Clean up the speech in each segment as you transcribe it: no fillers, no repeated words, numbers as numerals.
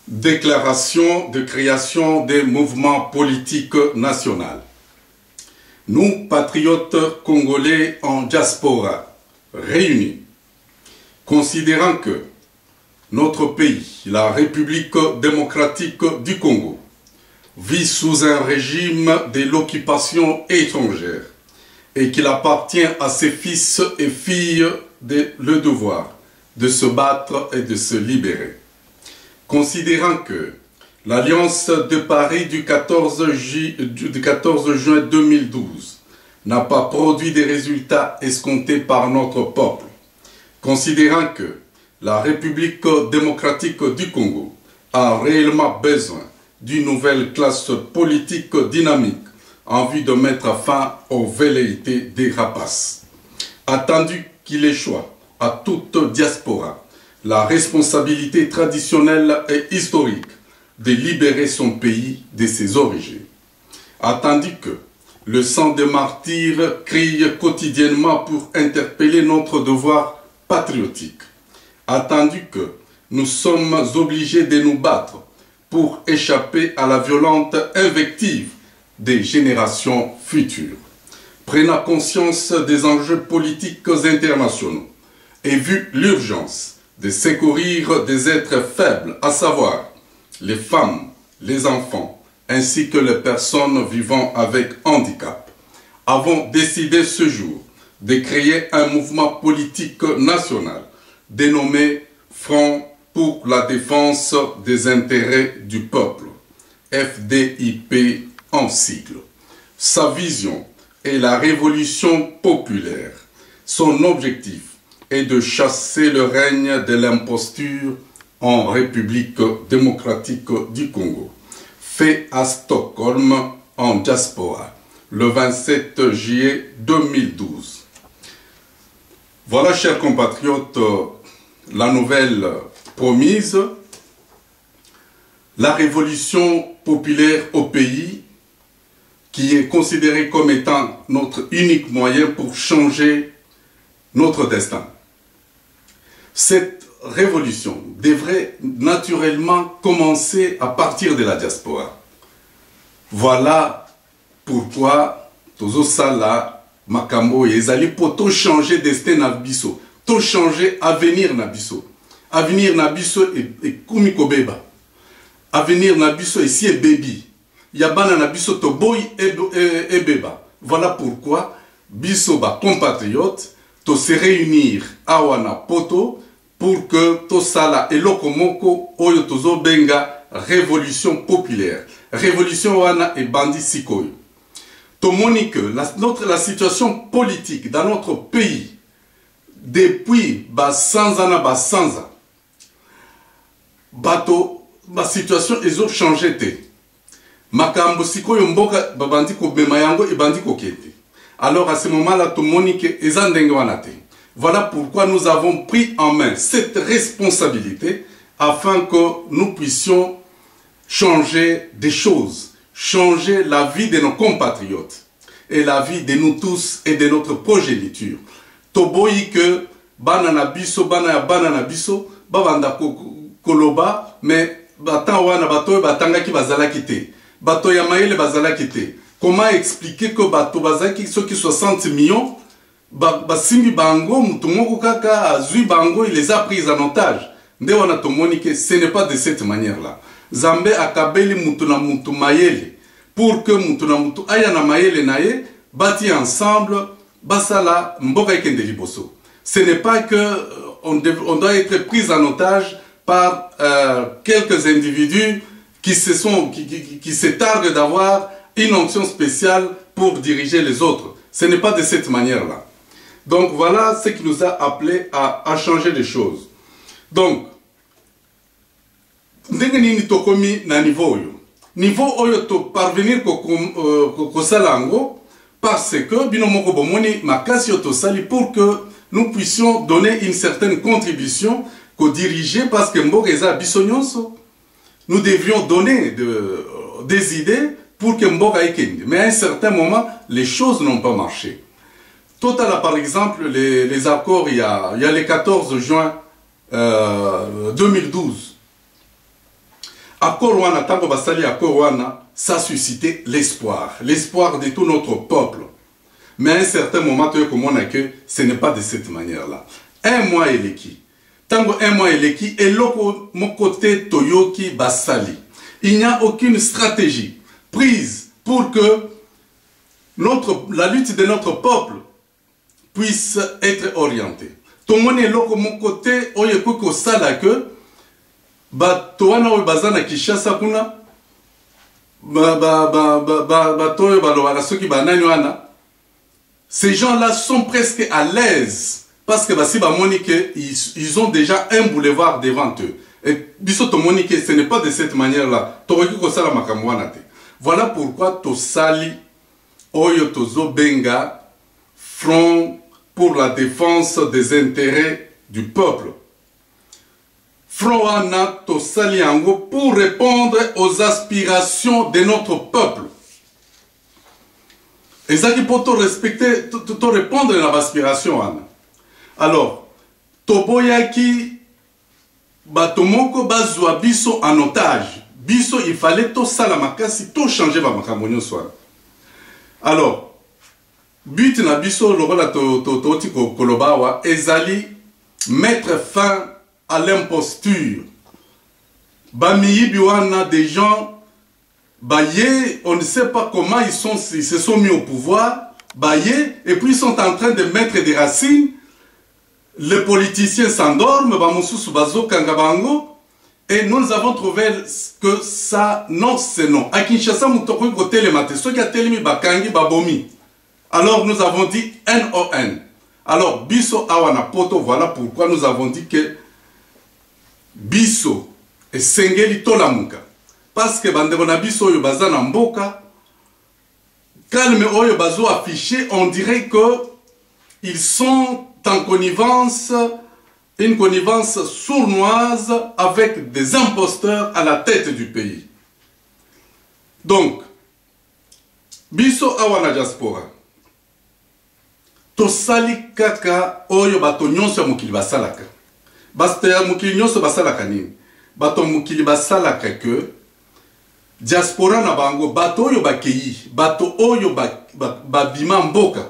Déclaration de création des mouvements politiques nationaux. Nous, patriotes congolais en diaspora, réunis, considérant que notre pays, la République démocratique du Congo, vit sous un régime de l'occupation étrangère et qu'il appartient à ses fils et filles le devoir de se battre et de se libérer. Considérant que l'Alliance de Paris du 14 juin 2012 n'a pas produit des résultats escomptés par notre peuple, considérant que la République démocratique du Congo a réellement besoin d'une nouvelle classe politique dynamique en vue de mettre fin aux velléités des rapaces. Attendu qu'il échoue à toute diaspora la responsabilité traditionnelle et historique de libérer son pays de ses origines. Attendu que le sang des martyrs crie quotidiennement pour interpeller notre devoir patriotique. Attendu que nous sommes obligés de nous battre pour échapper à la violente invective des générations futures. Prenant conscience des enjeux politiques internationaux et vu l'urgence de secourir des êtres faibles, à savoir les femmes, les enfants, ainsi que les personnes vivant avec handicap, avons décidé ce jour de créer un mouvement politique national dénommé Front pour la défense des intérêts du peuple, FDIP en sigle. Sa vision est la révolution populaire. Son objectif est de chasser le règne de l'imposture en République démocratique du Congo, fait à Stockholm en diaspora, le 27 juillet 2012. Voilà, chers compatriotes, la nouvelle promise, la révolution populaire au pays, qui est considérée comme étant notre unique moyen pour changer notre destin. Cette révolution devrait naturellement commencer à partir de la diaspora. Voilà pourquoi tozo sala makambo ezali pour tout changer destin na biso, tout changer avenir na biso. Avenir na biso et kumiko beba. Avenir na biso ici est baby. Yabana na biso to boy et beba. Voilà pourquoi biso ba compatriotes to se réunir awana poto pour que to sala eloko moko oyo tozo benga révolution populaire. Révolution wana et bandi sikoyo. To moni que la situation politique dans notre pays depuis ba sanzana ba sanza bato ba situation ezo changé te. Makambo sikoyo mboka babandi ko bema yango e bandi ko kete. Alors à ce moment-là to moni que ezandenge wana te. Voilà pourquoi nous avons pris en main cette responsabilité afin que nous puissions changer des choses, changer la vie de nos compatriotes et la vie de nous tous et de notre progéniture. Toboyi que bana na biso, babanda koloba, mais batan wana bato batanga ki bazalaki te. Bato ya maele bazalaki te. Comment expliquer que bato bazalaki ceux qui 60 millions basimbi bango mutumoko kaka azui bango il les a pris en otage. Nde wana tomoni que ce n'est pas de cette manière-là. Zambe akabeli mutu na mutu mayele pour que mutu na mutu aya na mayele naye bati ensemble basala mboka ikende liboso. Ce n'est pas que on doit être pris en otage par quelques individus qui se targuent d'avoir une onction spéciale pour diriger les autres. Ce n'est pas de cette manière-là. Donc voilà ce qui nous a appelé à changer les choses. Donc, ndenge nini tokomi na niveau oyo to parvenir ko salango parce que bino moko bomoni makasi to sali pour que nous puissions donner une certaine contribution ko diriger parce que mboka eza biso nyonso. Nous devions donner des idées pour que mboka ikende. Mais à un certain moment, les choses n'ont pas marché. Total, par exemple, les accords, il y a le 14 juin 2012. Accord wana, tango basali accord wana, ça a suscité l'espoir. L'espoir de tout notre peuple. Mais à un certain moment, tu comprends que ce n'est pas de cette manière-là. Un mois eleki. Tango un mois eleki, et l'autre, mon côté Toyoki basali. Il n'y a aucune stratégie prise pour que la lutte de notre peuple puisse être orientée. Tout le monde est là comme mon côté, on est que ça là que Toana ou Bazana Kishasa kuna ces gens-là sont presque à l'aise parce que ils ont déjà un boulevard devant eux. Et ce n'est pas de cette manière-là. Voilà pourquoi Tosali Oyo Tozo Benga Front pour la défense des intérêts du peuple. Front Ana Tosali Ango pour répondre aux aspirations de notre peuple. Et ça qui pour respecter, te répondre à l'aspiration Ana. Alors, Toboyaki Batomoko bazwa biso en otage. Biso, il fallait tout ça la makasi, tout changer ba makamonyo soir. Alors, but na biso lokola toti kolobawa ezali mettre fin à l'imposture. Bamiyi biwana des gens baye, on ne sait pas comment ils se sont mis au pouvoir, baye et puis ils sont en train de mettre des racines. Les politiciens s'endorment, et nous avons trouvé que ça, non, c'est non. À Kinshasa, alors nous avons dit NON. Alors, Biso Awana Poto, voilà pourquoi nous avons dit que Biso et Sengeli Tolamuka. Parce que Bandebona Biso Yobazana Mboka, calme Oyo Bazo affiché, on dirait que ils sont en connivence, une connivence sournoise avec des imposteurs à la tête du pays. Donc, biso awana diaspora, tosali kaka oyo bato nyonso ya mokili basalaka. Bato ya mokili nyonso basalaka nini? Bato mokili basalaka ke diaspora na bango, bato oyo bakei, bato oyo babima mboka,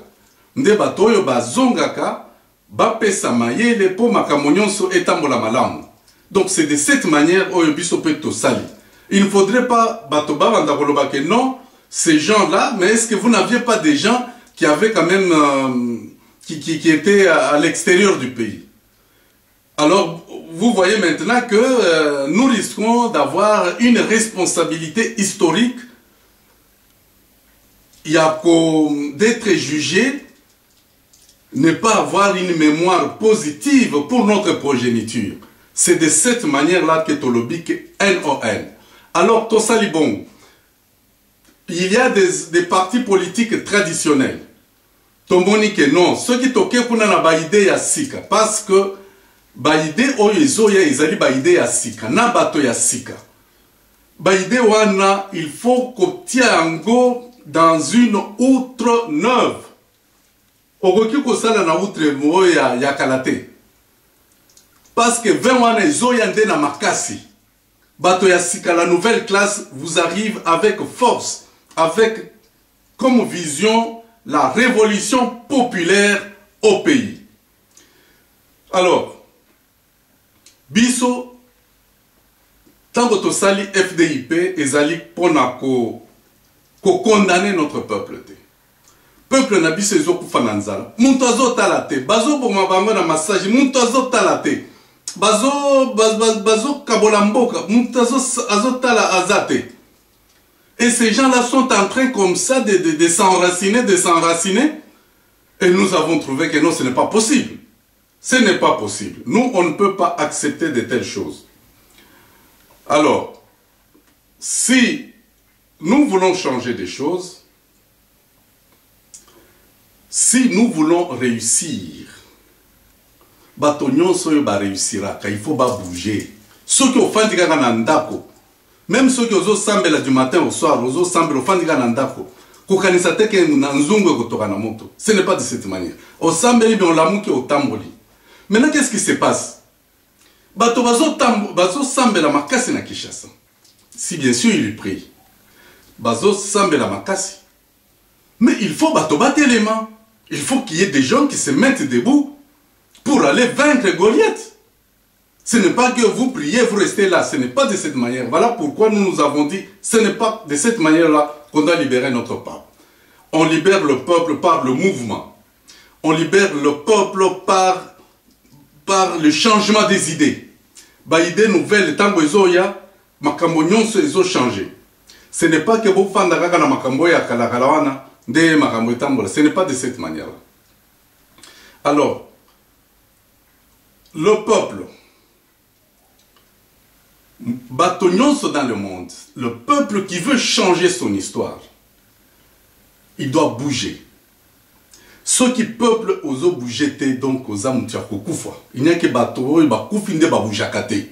nde bato oyo bazongaka, bapesa mayele po makambo nyonso etambola malamu. Donc c'est de cette manière oyo biso pe tosali. Il ne faudrait pas bato bavanda koloba que non, ces gens-là, mais est-ce que vous n'aviez pas des gens qui avaient quand même qui étaient à l'extérieur du pays? Alors vous voyez maintenant que nous risquons d'avoir une responsabilité historique. Il y a d'être jugé, ne pas avoir une mémoire positive pour notre progéniture. C'est de cette manière-là que Tolobik NON. Alors, Tosalibon, il y a des partis politiques traditionnels. Tombonique non, ceux qui toquent pour na baïdé ya sika, parce que baïdé oyezoya izali baïdé ya sika, na bato ya sika. Baïdé wana, il faut qu'on tienne dans une outre neuve. Ogoki kosala na outre ya kalate. Parce que 20 wana ezoyande na makasi. Bato ya sika, la nouvelle classe vous arrive avec force, avec comme vision la révolution populaire au pays. Alors, biso, tango tosali FDIP, ezali pona ko condamner notre peuple. Peuple na biso ezokufa na nzala. Muntu azotalate, bazo boma bango na massage, muntu azotalate. Bazo kabola mboka, muntu azotala azate. Et ces gens-là sont en train comme ça de s'enraciner, et nous avons trouvé que non, ce n'est pas possible. Ce n'est pas possible. Nous, on ne peut pas accepter de telles choses. Alors, si nous voulons changer des choses, si nous voulons réussir, il faut bouger. Ceux qui ont fait des gens, même ceux qui ont sambela du matin au soir, ils ont sambela au fandi ganandako. Ce n'est pas de cette manière. Au sambeli bien l'amour qui au tamboli. Maintenant qu'est-ce qui se passe? Bato bazo sambela makasi na Kinshasa. si bien sûr il prie, bazo semble la makasi. Mais il faut battre les mains. Il faut qu'il y ait des gens qui se mettent debout pour aller vaincre Goliath. Ce n'est pas que vous priez, vous restez là. Ce n'est pas de cette manière. Voilà pourquoi nous nous avons dit, ce n'est pas de cette manière-là qu'on doit libérer notre peuple. On libère le peuple par le mouvement. On libère le peuple par le changement des idées. Bah, idées nouvelles, tant que zoya, makambo nyonso ezo changé. Ce n'est pas que vous faites na makambo ya kalakalawana de makambo etambola. Ce n'est pas de cette manière-là. Alors, le peuple, bato nyonso dans le monde, le peuple qui veut changer son histoire, il doit bouger. Ceux qui peuplent ozo bouger donc aux amutia kokufa. Il n'y a que bato ba kufinde ba boujakate.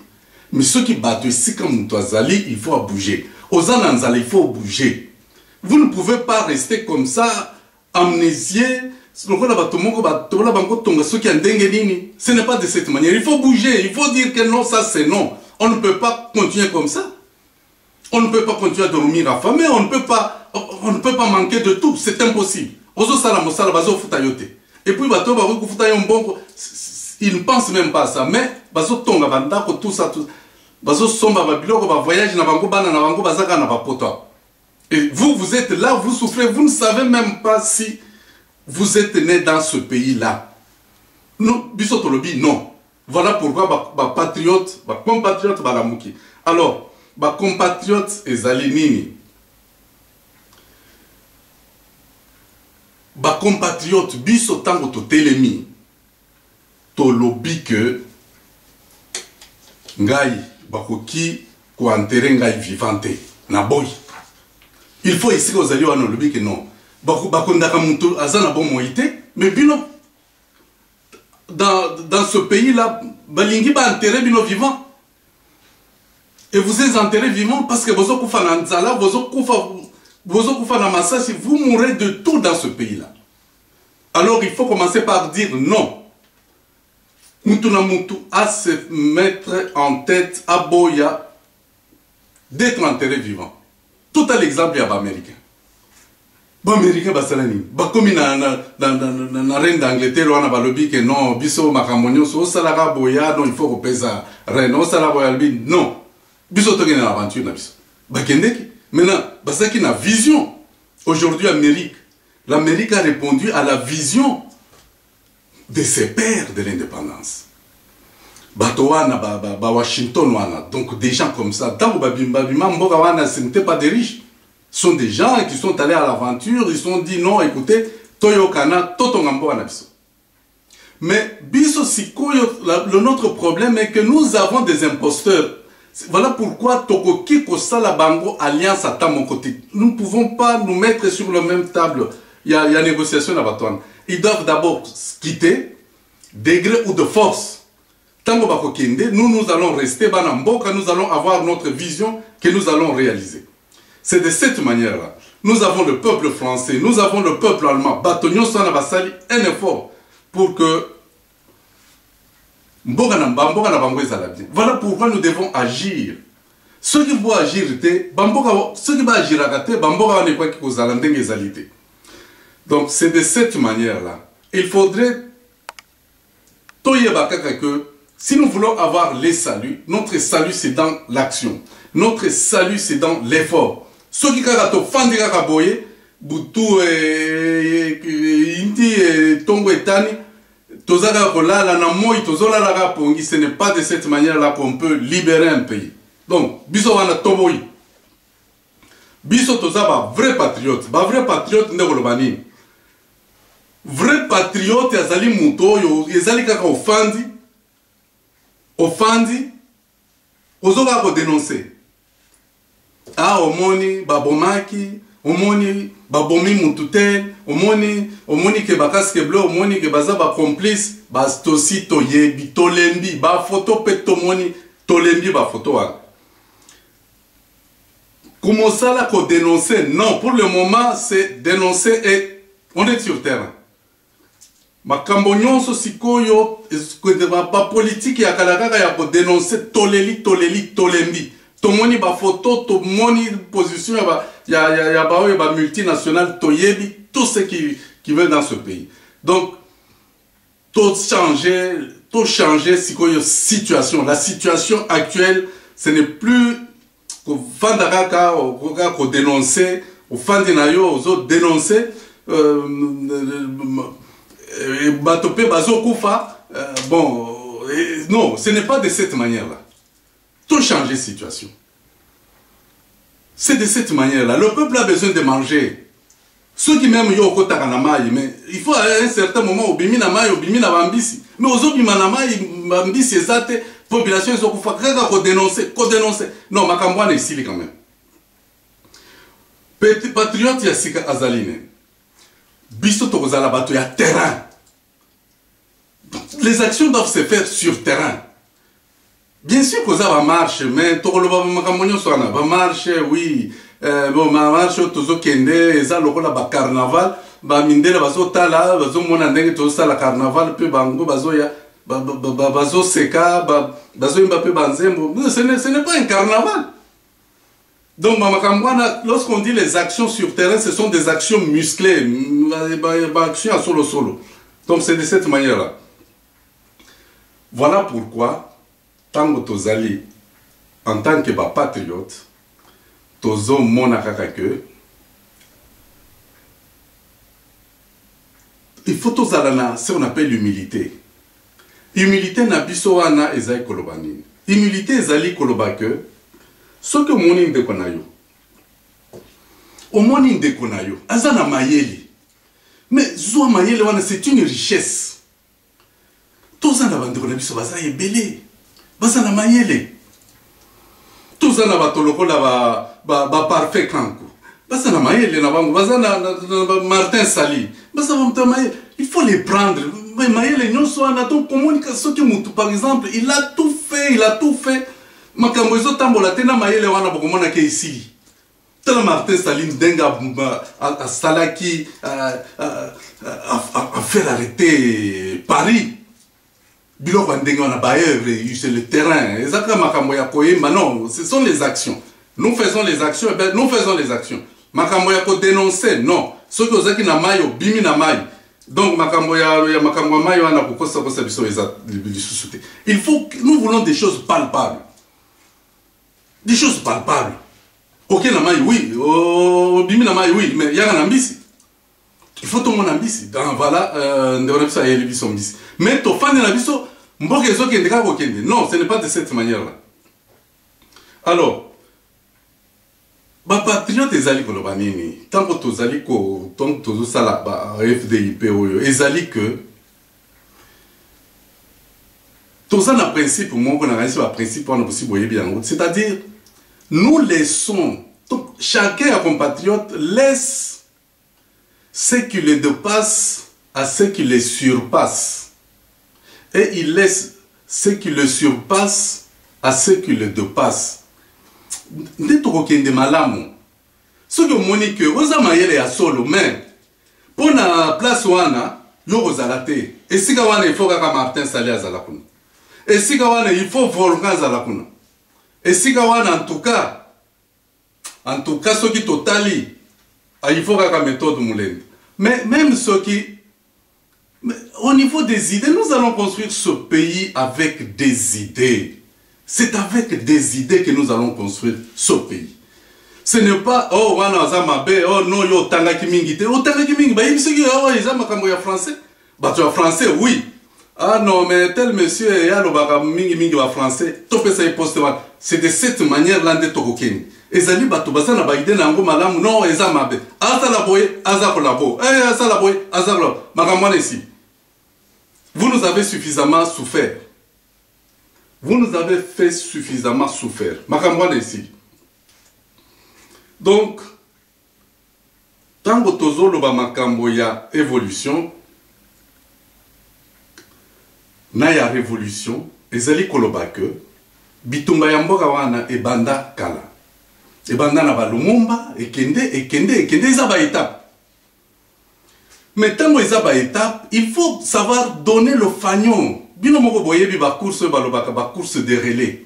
Mais ceux qui battent ici comme Mutwazali, il faut bouger. Aux ananzali, il faut bouger. Vous ne pouvez pas rester comme ça, amnésié. Ce n'est pas de cette manière. Il faut bouger. Il faut dire que non, ça c'est non. On ne peut pas continuer comme ça. On ne peut pas continuer à dormir affamé. On ne peut pas manquer de tout. C'est impossible. Et puis, ils ne pensent même pas à ça. Mais, tout ça, et vous, vous êtes là, vous souffrez, vous ne savez même pas si vous êtes né dans ce pays-là. Nous, Bissotolobi, non. Voilà pourquoi, patriotes, compatriotes, balamouki. Alors, compatriotes et zalinini. Compatriotes, bisotango to telemi. To lobi que ngai bakoki ko enterrer ngai vivante na boy. Il faut ici aux alliés on lobi que non. Bakondaka mutu azana bon moité mais bino dans ce pays là balingi ba enterrer bino vivant. Et vous êtes enterrés vivants parce que vous kufa na nzala, vous kufa na masasi, vous mourrez de tout dans ce pays là. Alors il faut commencer par dire non. Mutuna Mutu à se mettre en tête à Boya d'être enterré vivant. Tout à l'exemple, il y a l'Américain. L'Américain, comme la reine d'Angleterre, on a dit que non, biso makamonyo, so salara Boya, non, il faut repérer ça. Reine, on salara Boya, non. Biso toke na aventure na biso. Bakendeki. Maintenant, parce qu'il y a une vision. Aujourd'hui, l'Amérique a répondu à la vision de ses pères de l'indépendance. Washington, donc des gens comme ça, ce n'étaient pas des riches. Ce sont des gens qui sont allés à l'aventure, ils se sont dit non, écoutez, Toyokana, Totongambo Anabiso. Mais notre problème est que nous avons des imposteurs. Voilà pourquoi Tokoki Kosala Bango Alliance à mon côté. Nous ne pouvons pas nous mettre sur la même table. Il y a négociation à Batouane. Ils doivent d'abord quitter, degré ou de force. Tant que nous allons rester, nous allons avoir notre vision que nous allons réaliser. C'est de cette manière-là. Nous avons le peuple français, nous avons le peuple allemand. Un effort pour que voilà pourquoi nous devons agir. Ceux qui vont agir, ceux qui vont agir, donc c'est de cette manière-là. Il faudrait que si nous voulons avoir les saluts, notre salut c'est dans l'action. Notre salut c'est dans l'effort. Ceux qui ont fait des raboyés, Boutou et Inti Tongo et Tani, ce n'est pas de cette manière-là qu'on peut libérer un pays. Donc, biso wana toboyi. Biso tozaba vrai patriote. Ba vrai patriote ndeko lobani. Vrai patriote yazali mutoyo, yazali kaka ofandi, ozoba ko dénoncer. Ah, omoni babomaki, omoni babomi mututel, omoni ke bakaske bleu, omoni ke baza ba complice, bastosi toyebi, tolembi, ba photo pe tomoni, tolembi ba photo wa. Comment ça là qu'on dénoncer? Non, pour le moment c'est dénoncer et on est sur terrain. Makambo nyonso sikoyo pas politique ya kalakaka ya ko dénoncer tolembi. tomoni ba photo, tomoni position ya multinationale, toyebi tout ce qui veut dans ce pays. Donc tout changer situation. La situation actuelle, ce n'est plus Fandakaka au dénoncer, au Fandinayo, aux autres dénoncer, Batopé Bazo Koufa. Bon, non, ce n'est pas de cette manière-là. Tout changer situation. C'est de cette manière-là. Le peuple a besoin de manger. Ceux qui même yo kota kanamayi, mais il faut à un certain moment obimi na mayi, obimi na bambisi. Mais aux autres na mayi, bambisi ezate, population ils ont kufa kaka ko dénoncer. Non, makambwana ici quand même. Petit patriote ya sika azaline. Biso tokozala bato ya terrain. Les actions doivent se faire sur terrain. Bien sûr que ça va marcher, mais tokoloba makamonyo sona, va marcher, oui. Bon, ma marche tozo kende, eza lokola ba carnaval, ba mindela bazo tala, bazo mona ndenge tozo sala carnaval, pe bango bazo ya, bazo seka, bazo imba pe banzembo. Ce n'est pas un carnaval. Donc, lorsqu'on dit les actions sur terrain, ce sont des actions musclées, actions à solo. Donc, c'est de cette manière-là. Voilà pourquoi, Tango Tozali, en tant que patriote, Tozo Monakakake, il faut tozalana ce qu'on appelle l'humilité. Humilité na biso wana ezali kolobani. Humilité ezali kolobake. Ce que moni ndeko na yo. Omoni ndeko na yo. Azana mayeli. Mais zwa mayeli wana c'est une richesse. Tozana bandeko na biso baza ebele. Bazana mayele. Tozana batolokola ba parfait kanko. Bazana mayele na bango. Bazana Martin Sali. Bazana mayele. Il faut les prendre. Mais mayele nyonso wana donc communication que mutu par exemple, il a tout fait. Makambo ezo tambola tena mayele wana bokomona ke ici. Tala Martin Saline denga a salaki a faire arrêter Paris. Biloko ndenga wana ba œuvre c'est le terrain. Ezaka makambo ya koyemba non, ce sont les actions. Nous faisons les actions, nous faisons les actions. Makambo ya ko dénoncer non. Soki ozaki na mayo bimi na mayi. Donc makambo ya mayo wana kokosa biso eza lisusuté. Il faut que nous voulons des choses palpables. Des choses palpables. Ok, namaï, oui. Oh, bimi namaï, oui. Mais il y a un ambisi. Il faut tout le monde ambisi. Donc voilà, mais ton fan de l'ambition, non, ce n'est pas de cette manière-là. Alors, ma patriote ezali kolobanini. Tant que tu zali ko, tant que tu sala FDIP oyo, ezali que tout ça, un principe, moi, on a réussi à principe, on a aussi bien. C'est-à-dire, nous laissons, donc, chacun, un compatriote, laisse ce qui le dépasse à ce qui le surpasse. Et il laisse ce qui le surpasse à ce qui le dépasse. N'est-ce qu'il y a malamu? Ce que Monique, vous avez à solo, mais pour la place où on a, vous avez et si vous avez il faut que Martin Salé à Zalakuna. Et si il faut volcan Zalakuna. Et si en tout cas, ce qui totali, il faut que méthode moulende. Mais même ce qui, au niveau des idées, nous allons construire ce pays avec des idées. C'est avec des idées que nous allons construire ce pays. Ce n'est pas, oh, wana zamabe, oh non, yo tangaki mingite, oh tangaki mingi, bah il se dit, oh, ils ont un français. Bah tu es français, oui. Ah non, mais tel monsieur, il y a le baga mingi wa français, topé ça poste. C'est de cette manière-là de Tokokeni. Ezali batu basana ba ide nango malamu non ezamabe. Asa la boye, asa ko la bo. Asa la boye, asa la. Makamwana ici. Vous nous avez suffisamment souffert. Vous nous avez fait suffisamment souffert. Makamwana ici. Donc, tango tozo lo ba makambo ya évolution, na ya révolution, ezali koloba que bitumba ya mboka wana ebanda kala. Ebanda na ba Lumumba, ekende eza ba étape. Mais tango eza ba étape, il faut savoir donner le fagnon. Bino moko boyebi ba course ba lobaka ba course de relais.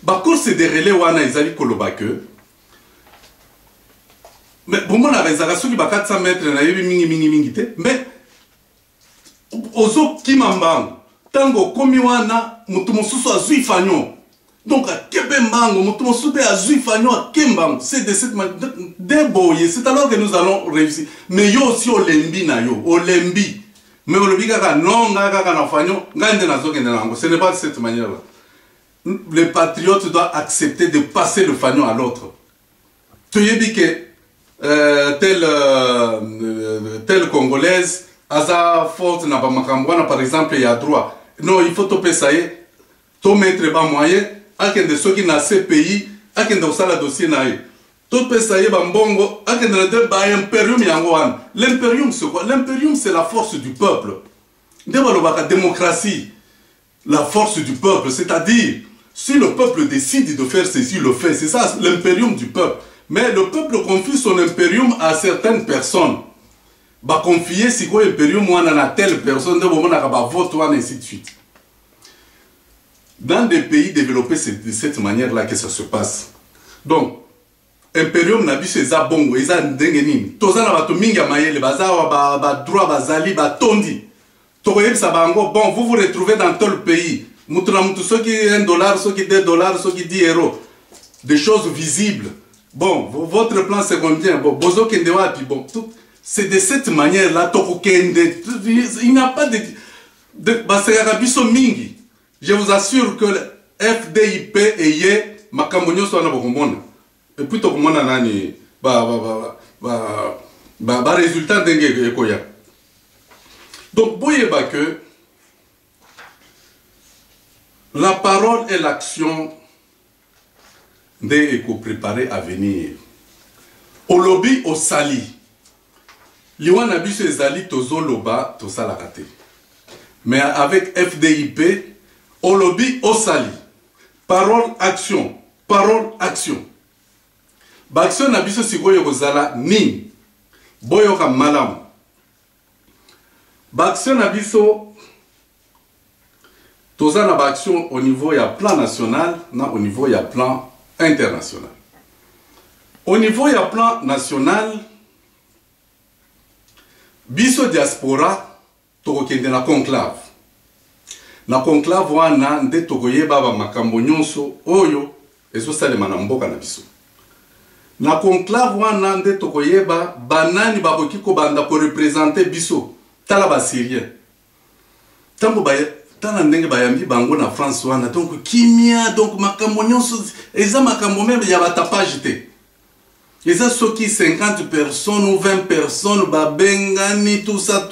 ba course de relais wana ezali koloba que mais bon mon aveza soki ba 400 mètres na yebi mingi te mais ozo kimambango tango komi wana mutu mosusu azui fanyo donc à Kebembango, mon soupé à Zuifanyo à Kembango, c'est de cette manière, déboyé, c'est alors que nous allons réussir. Mais yo aussi au lembi na yo, au lembi. Mais au lembi kaka non, kaka na fanyo, ngande na zoke na nango. Ce n'est pas de cette manière-là. Les patriotes doivent accepter de passer le fanyo à l'autre. Tu y dis que telle Congolaise, Aza forte n'a pas makambouana par exemple, il y a droit. Non, il faut topé ça y est, to mettre bas moyen. Akende soki na CPI, akende osala dossier na ye. Tout pesa ye bambongo, akende na de ba imperium yango wana. L'imperium c'est quoi? L'imperium c'est la force du peuple. Ndeba démocratie, la force du peuple, c'est-à-dire si le peuple décide de faire ceci, il le fait. C'est ça l'imperium du peuple. Mais le peuple confie son imperium à certaines personnes. Ba confier si quoi imperium wana na telle personne, ndeba mona ka ba vote wana ainsi de suite. Dans des pays développés, c'est de cette manière-là que ça se passe. Donc, Imperium Nabiso eza bongo, eza ndengenini. Toza na bato mingi ya mayele, bazawa ba droit bazali ba tondi. Tokoyeb sa bango, bon, vous vous retrouvez dans tel pays. Mutuna mutu soki $1, soki $2, soki 10 euros. Des choses visibles. Bon, votre plan c'est combien? Bon, bozo kende wapi, bon, c'est de cette manière-là, toko kende. Il n'y a pas de basega biso mingi. Je vous assure que le FDIP et Ye, Makambo soit na bokomona. Et puis to komona nani résultat d'enge ekoya. Donc boyeba que la parole et l'action des éco-préparés à venir. Au lobby au sali. Liwana biso ezali tozo loba to salakate. Mais avec FDIP au lobby, au sali. Parole, action. Parole, action. Baction na biso sikoyo kozala ni. Boyo ka malam. Baction na biso toza na baction au niveau ya plan national, na au niveau ya plan international. Au niveau ya plan national, biso diaspora tokokende na conclave. Na conclave wana nde tokoyeba ba makambo nyonso oyo ezosalema na mboka na biso. Na conclave wana nde tokoyeba banani bakoki kobanda ko représenter biso tala ba Syrien. Tango ba tala ndenge bayambi bango na France wana donc kimia donc makambo nyonso eza makambo même ya ba tapage te. Eza soki 50 personnes ou 20 personnes babengani tout ça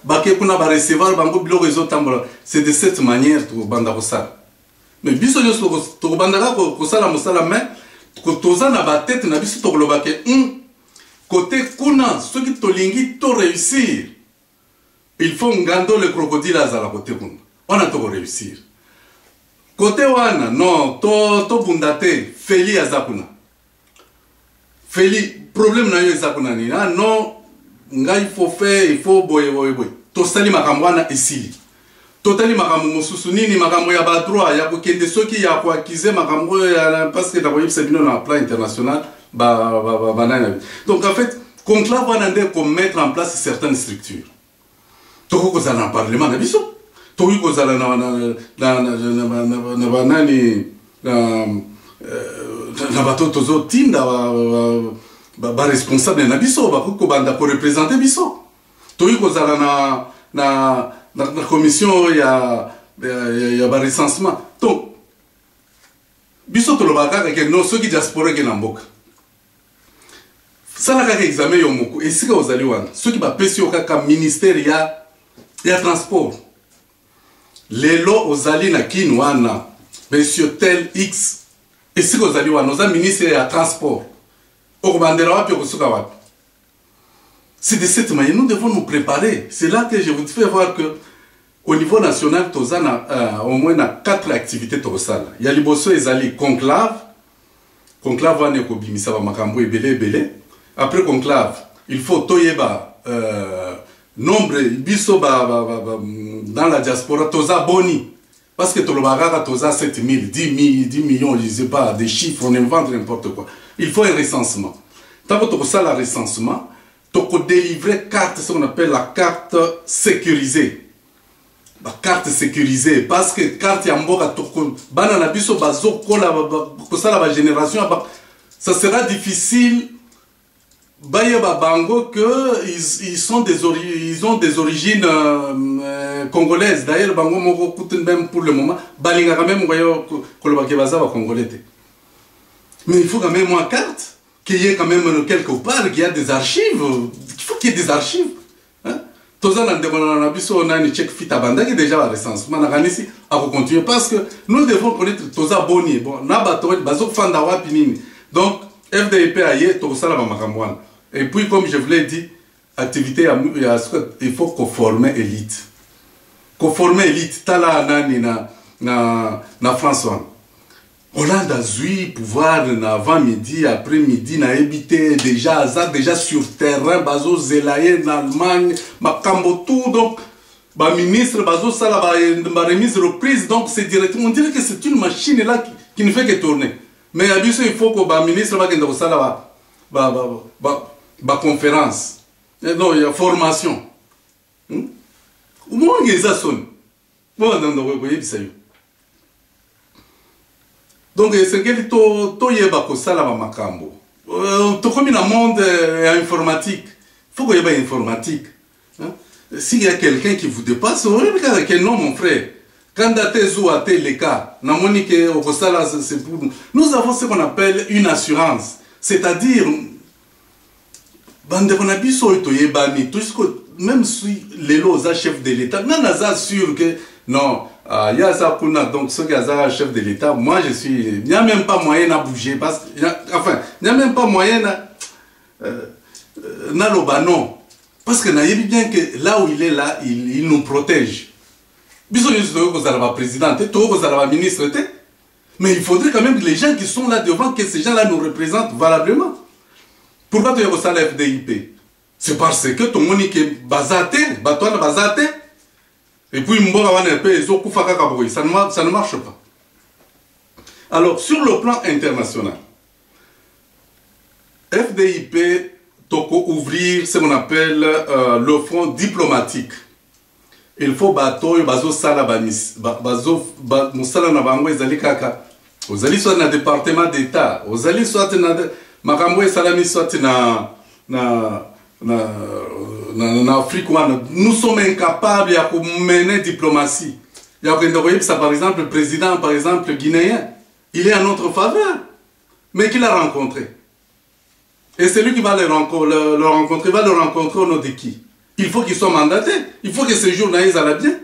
baké kuna ba recevoir bango biloko ezotambola. C'est de cette manière to banda ko sala. Mais biso nyonso to banda ko sala mosala mais ko toza na ba tête na biso to koloba ke côté kuna soki to lingi to réussir. Il faut ngando le crocodile azala côté kuna. On a to réussir. Côté wana non to bundate feli azakuna. Feli, problème na yo ezakuna ni. Ah non, nga il faut faire, il faut boye. To sali makambo wana esili. Totali makambo mosusu nini makambo ya ba droit ya kokende soki ya ko accuser makambo ya parce que d'abord c'est bien na plan international banana. Donc en fait, conclave wana nde ko mettre en place certaines structures. Toko ko za na parlement na biso. Toko ko za na banani na bato tozo tinda ba responsable na biso ba ko banda ko représenter biso to yi ko zala na commission ya ba recensement donc biso to lo baka ke no soki diaspora ke na mboka sala ka examen yo moko esika ozali wana soki ba pesi yo kaka ministère ya transport lelo ozali na kin wana monsieur tel X. Et si vous allez voir, nous avons ministre de transport. C'est de cette manière, nous devons nous préparer. C'est là que je vous fais voir que au niveau national, nous avons au moins 4 activités. Il y a les bosso et les conclave. Conclave, après conclave, il faut toyeba nombre biso dans la diaspora, toza boni. Parce que Tolobagara, Toza 7 000, 10 millions, je ne sais pas, des chiffres, on invente n'importe quoi. Il faut un recensement. Tant que tu as le recensement, tu as délivré carte, ce qu'on appelle la carte sécurisée. La carte sécurisée, parce que carte Yamboka, la génération, ça sera difficile. Bango que ils ont des origines congolaises. D'ailleurs, Bango Moko même pour le moment, Balinga quand même congolais. Mais il faut quand même une carte, qu'il y ait quand même quelque part, qu'il y a des archives. Il faut qu'il y ait des archives. Toza na ndekona biso na ni check fit abanda qui déjà la recensement na kanisi à continuer parce que nous devons connaître Toza boni bon na bato bazo fanda wapi nini. Donc FDP aye to sala ba makamwana. Et puis, comme je vous l'ai dit, activité, il faut qu'on forme élite. Qu'on forme élite. Tala nani na François. Hollande a eu pouvoir avant midi, après midi, na habité déjà sur terrain, bazo zelaye en Allemagne, makambo tout, donc, ministre, bazo sala, remise reprise, donc c'est directement, on dirait que c'est une machine là qui ne fait que tourner. Mais à il faut que le ministre conférence. Non, il y a formation. Au moins, il y a ça. Donc, c'est que tu y a ça là, makambo. Tu comme dans le monde informatique. Il faut qu'il y ait informatique. S'il y a quelqu'un qui vous dépasse, regardez quel nom, mon frère. Quand tu as les cas, nous avons ce qu'on appelle une assurance. C'est-à-dire, même si les lois chef de l'État, non, on sûr que non, il y a ça donc ceux qui sont chef de l'État, moi je suis, il n'y a même pas moyen à bouger, parce enfin, il n'y a même pas moyen à non, parce que vous bien que là où il est là, il nous protège. Président, ministre, mais il faudrait quand même que les gens qui sont là devant, que ces gens-là nous représentent valablement. Pourquoi tu as le FDIP? C'est parce que tout le monde est basate, et puis ça ne marche pas. Alors, sur le plan international, FDIP toko ouvrir ce qu'on appelle le front diplomatique. Il faut bateau bazo sala banis bazo musala na bango ezali kaka ozali soit na département d'état ozali soit na makambo salami soit na Afrique. Nous sommes incapables de mener diplomatie. Il y a ça par exemple le président par exemple guinéen, il est en notre faveur, mais qui l'a rencontré. Et c'est lui qui va le rencontrer, va le rencontrer au nom de qui? Il faut qu'il soit mandaté. Il faut que ces journalistes aillent bien.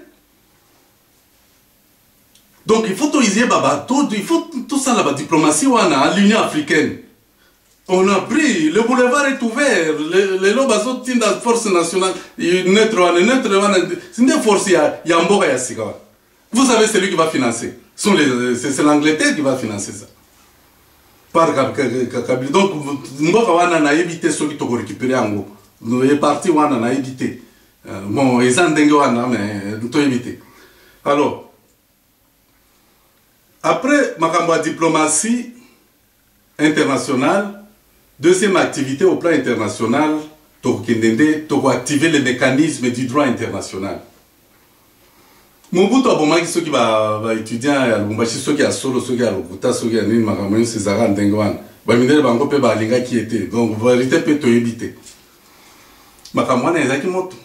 Donc il faut il faut tout ça la diplomatie à l'Union africaine. On a pris, le boulevard est ouvert, les lobazos tiennent la force nationale, c'est une force, il y a un bon Vous savez, c'est lui qui va financer. C'est l'Angleterre qui va financer ça. Par Kabila. Donc, on a évité ceux qui ont récupéré en gros. Nous sommes partis, on a évité. Bon, ils ont mais nous avons évité. Alors, après ma diplomatie internationale, deuxième activité au plan international, tu as activé les mécanismes du droit international. Mobutu abomaki ceux qui va étudier à Lubumbashi, ceux qui a solo, ceux qui a Lokuta, ceux qui a Nini Makamoni, César Ndengwan. Bamidele bango pe balinga qui était. Donc vérité peut te éviter. Makamwana ezaki moto.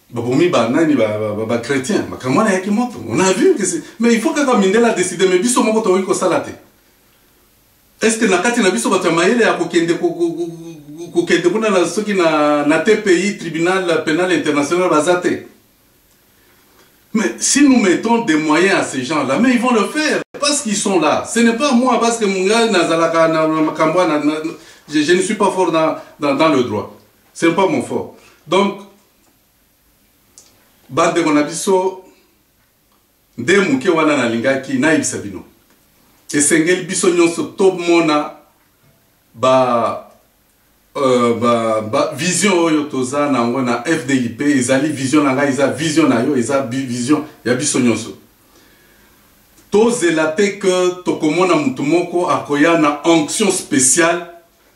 Babomi ba nani ba chrétien. Makamwana ezaki moto. On a vu que c'est. Mais il faut que Kamindela décide mais biso moko to ko salate. Est-ce que nakati na biso bato mayele ya kokende kuna na soki na TPI tribunal pénal international bazate. Mais si nous mettons des moyens à ces gens-là, mais ils vont le faire parce qu'ils sont là. Ce n'est pas moi parce que je ne suis pas fort dans le droit. Ce n'est pas mon fort. Donc, bande de monabiso, de mouke wana na lingaki na ibisabino. Et sengel biso nyonso top mona vision oyo toza nango na FDIP ezali vision nanga eza vision na yo eza vision ya biso nyonso. tozela que tokomona mutu moko akoya na onction spéciale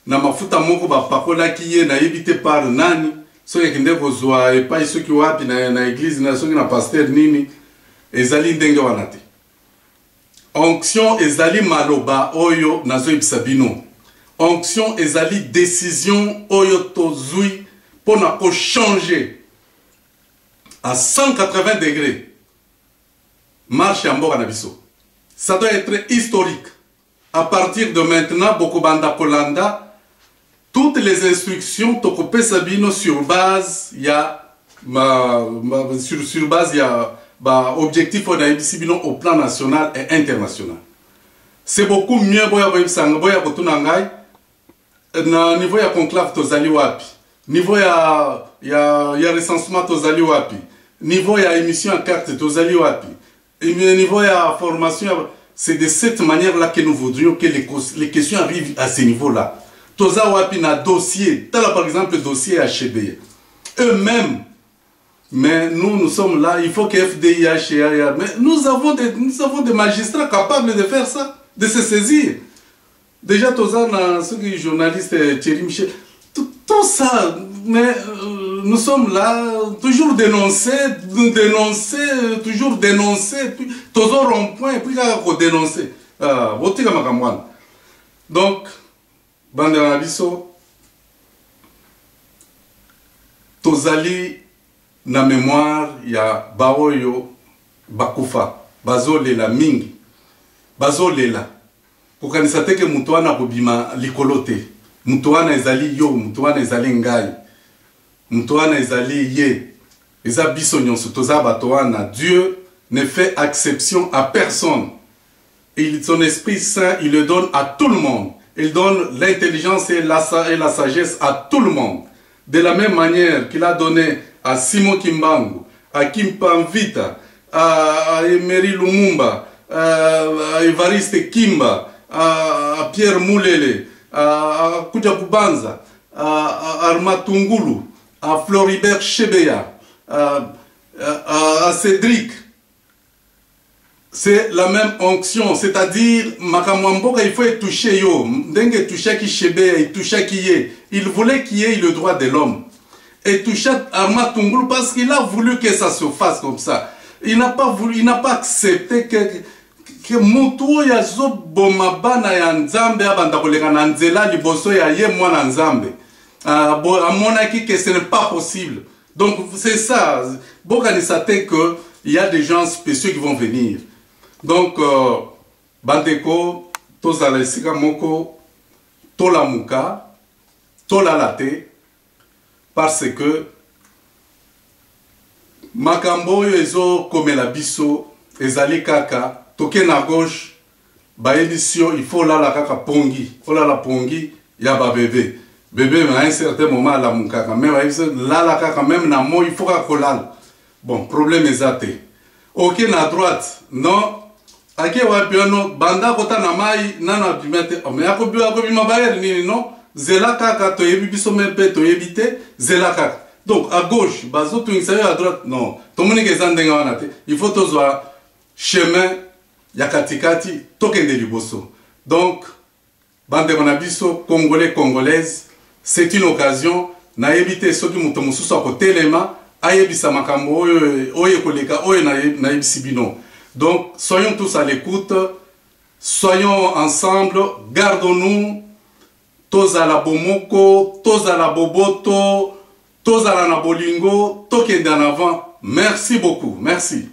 na mafuta moko bapakolaki ye nayebi te par nani soki akende kozwa epai soki wapi na église na soki na pasteur nini ezali ndenge wana te. Onction ezali maloba oyo nazoyebisa bino. Onction ezali décision oyo tozui pona ko changer à 180 degrés marche ya mboka na biso. Ça doit être historique. À partir de maintenant, Bokobanda Kolanda, toutes les instructions tokopé sabino sur base ya sur base ya objectif au plan national et international. C'est beaucoup mieux boya kotuna ngai na niveau ya conclave tozali wapi, niveau ya recensement tozali wapi, niveau ya émission en carte tozali wapi, niveau ya formation. C'est de cette manière-là que nous voudrions que les questions arrivent à ce niveau-là. Toza wapi na dossier, tel par exemple le dossier HB. Eux-mêmes, mais nous sommes là, il faut que FDI, HCA, mais nous avons des magistrats capables de faire ça, de se saisir. Déjà, Toza, ce qui est journaliste Thierry Michel, tout ça, mais nous sommes là, toujours dénoncer, toujours dénoncer, puis toujours rond-point, puis dénoncer. Donc, Bandanabiso, Tozali, na mémoire, il y a Baoyo, Bakufa, Bazolela, Mingi, Bazolela. Pour qu'on sache que Moutoana Bobima likolote, Moutoana ezali yo, Moutoana ezali ngai. Moutoana ezali ye, eza biso nyonso toza batoana. Dieu ne fait exception à personne. Et son Esprit Saint, il le donne à tout le monde. Il donne l'intelligence et la sagesse à tout le monde. De la même manière qu'il a donné à Simon Kimbangu, à Kim Pamvita, à Emery Lumumba, à Evariste Kimba, à Pierre Moulele, à Koudia Kubanza, à Arma Tungulu, à Floribert Chebeya, à Cédric. C'est la même onction, c'est-à-dire, Makamwamboka, il faut toucher yo, Ndenge toucher qui Chebeya, il toucher qui yé. Il voulait qu'il y ait le droit de l'homme. Et toucher Arma Tungulu parce qu'il a voulu que ça se fasse comme ça. Il n'a pas voulu, il n'a pas accepté que Moutou ya zo bomabana ya Nzambe abanda koleka na nzela liboso ya ye mwana Nzambe. À mon avis, que ce n'est pas possible. Donc, c'est ça. Bokani sait qu'il y a des gens spéciaux qui vont venir. Donc, Bandeko, Tozala Sika Moko, Tola Muka, Tola Late, parce que Makambo Ezo Komela Biso, Ezali Kaka, Token à gauche, Baédition, il faut là la Kaka Pongi, il faut là la Pongi, Yaba bébé. Bébé, mais à un certain moment, là, mon caca, même là, la caca, même na mo, il faut qu'à colal. Bon, problème est athée. Ok, à droite, non. Ake wapiano, banda kota na mai, nana pimete, mais akobi mabayer ni non. Zela kaka, to yebi biso mepe, to yebite, zela kaka. Donc, à gauche, bazo tu à droite, non. Tomoni ke zandenga wanate. Il faut tozwa chemin, yakatikati, tokende liboso. Donc, bande manabiso, Congolais, Congolaises, c'est une occasion na éviter ceux qui muto mususu à côté lema ayebisa makambo oye koleka oye na ebisibino. Donc soyons tous à l'écoute, soyons ensemble, gardons-nous tous à la bomoko, tous à la boboto, tous à la nabolingo, tokende en avant. Merci beaucoup, merci.